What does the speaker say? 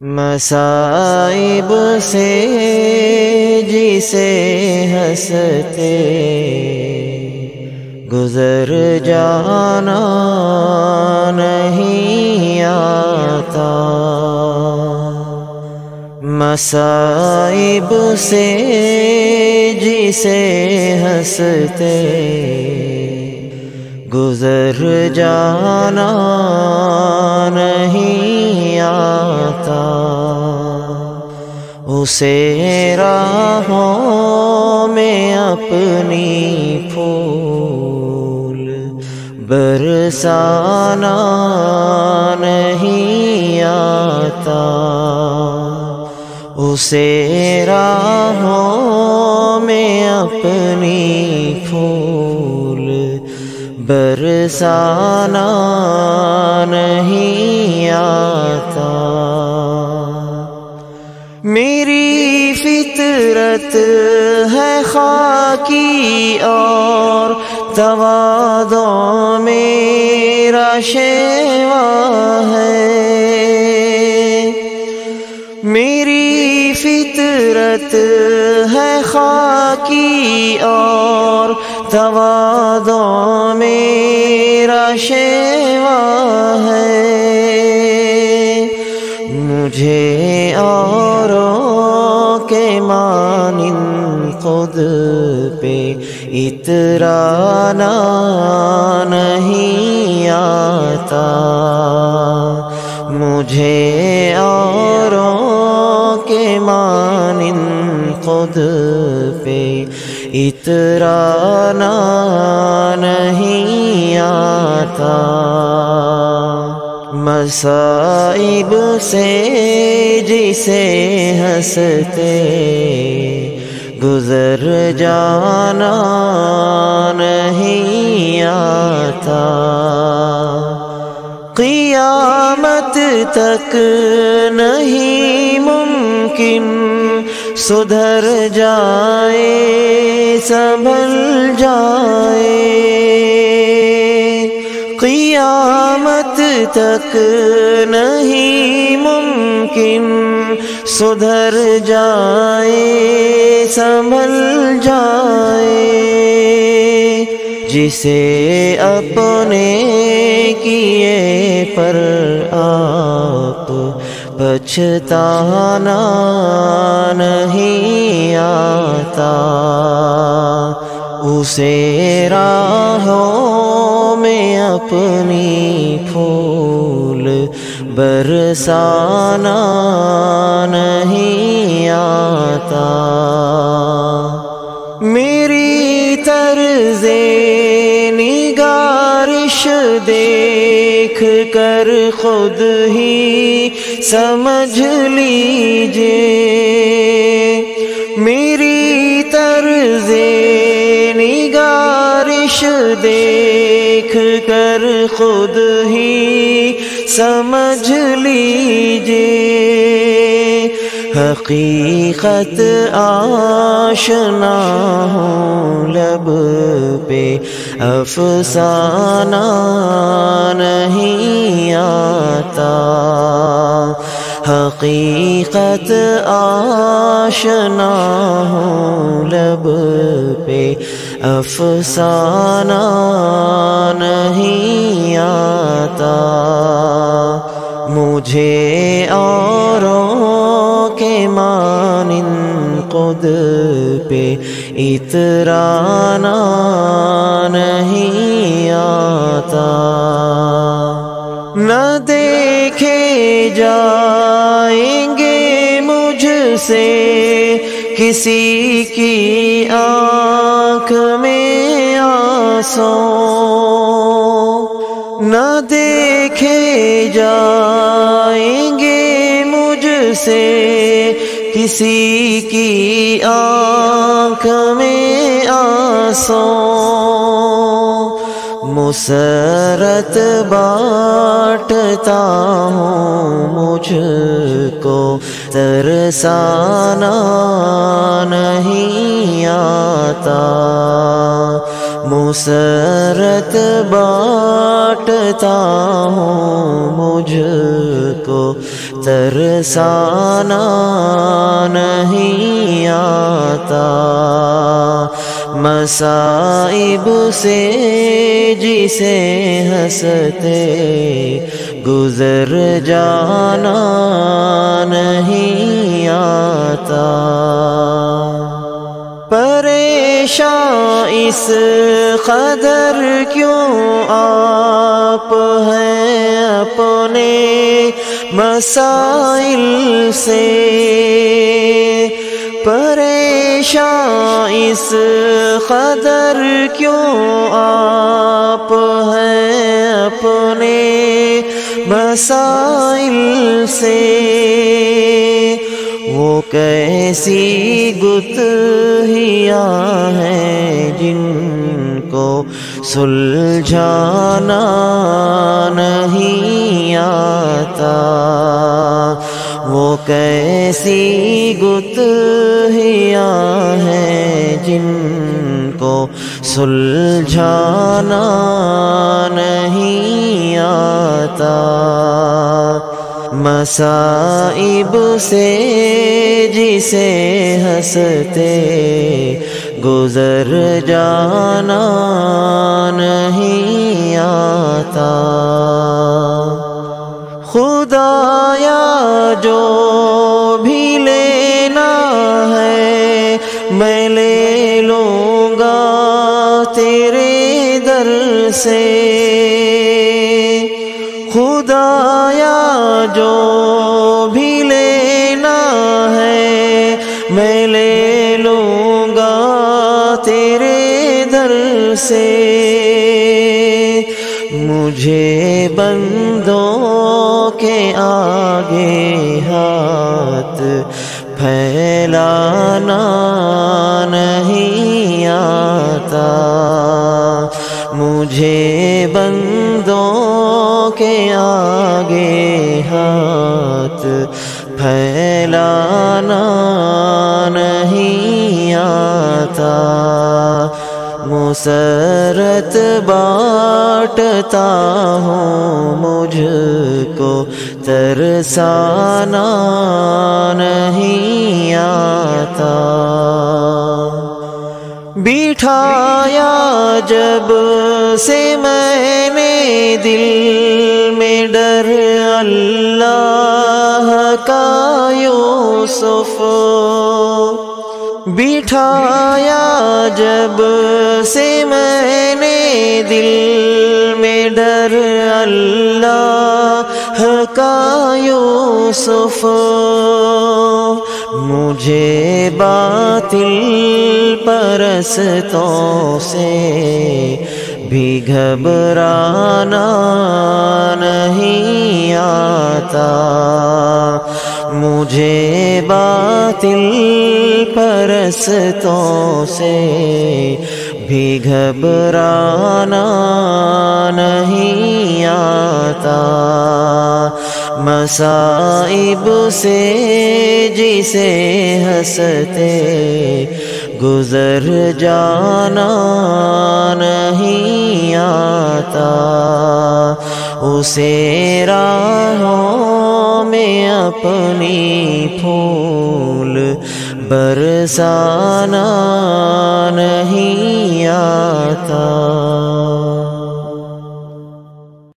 مصائب سے جسے ہنستے گزر جانا نہیں آتا، مصائب سے جسے ہنستے گزر جانا نہیں آتا، اسے راہوں میں اپنی پھول برسانا نہیں آتا، اسے راہوں میں اپنی پھول برسانا نہیں آتا۔ میری فطرت ہے خاکی اور تواضع میرا شیوا ہے، میری فطرت ہے خاکی اور تواضع میرا شیوا ہے، مجھے اوروں کے مانند خود پہ اترانا نہیں آتا، مجھے اوروں کے مانند خود پہ اترانا نہیں آتا، مصائب سے جسے ہنستے گزر جانا نہیں آتا، قیامت تک نہیں ممکن سدھر جائے سنبھل جائے، قیامت تک نہیں ممکن سدھر جائے سنبھل جائے، جسے اپنے کیے پر آپ پچھتانا نہیں آتا، اسے راہوں میں اپنی پھول برسانا نہیں آتا، میری طرز نگارش دیکھ کر خود ہی سمجھ لیجئے، میری طرز نگارش دیکھ کر خود ہی سمجھ لیجئے، حقیقت آشنا ہوں لب پہ افسانہ نہیں آتا، حقیقت آشنا ہوں لب پہ افسانہ نہیں آتا، مجھے اوروں کے مانند خود پہ اترانا نہیں آتا، نہ دیکھے جائیں گے مجھ سے کسی کی آنکھ میں آنسو، نہ دیکھے جائیں گے مجھ سے کسی کی آنکھ میں آنسو، مسرت بانٹتا ہوں مجھ کو ترسانا نہیں آتا، مسرت بانٹتا ہوں مجھ کو ترسانا نہیں آتا، مصائب سے جسے ہنستے گزر جانا نہیں آتا، پریشاں اس قدر کیوں آپ ہیں اپنے مسائل سے، پریشاں اس قدر کیوں آپ ہیں اپنے مسائل سے، وہ کیسی گتھیاں ہیں جن کو سلجھانا نہیں آتا، وہ کیسی گتھیاں ہیں جن کو سلجھانا نہیں آتا، مصائب سے جسے ہنستے گزر جانا نہیں آتا، خدایا جو بھی لینا ہے میں لے لوں گا تیرے در سے، خدایا جو بھی لینا ہے میں لے لوں گا تیرے در سے، مجھے بندوں کے آگے ہاتھ پھیلانا نہیں آتا، مجھے بندوں کے آگے ہاتھ پھیلانا نہیں آتا، مسرت بانٹتا ہوں مجھ کو ترسانا نہیں آتا، بٹھایا جب سے میں نے دل میں ڈر اللہ کا یوسف، بٹھایا جب سے میں نے دل میں ڈر اللہ کا یوسف، مجھے باطل پرستوں سے بھی گھبرانا نہیں آتا، مجھے باطل پرستوں سے بھی گھبرانا نہیں آتا، مصائب سے جسے ہنستے گزر جانا نہیں آتا، اسے راہوں میں اپنی پھول برسانا نہیں آتا۔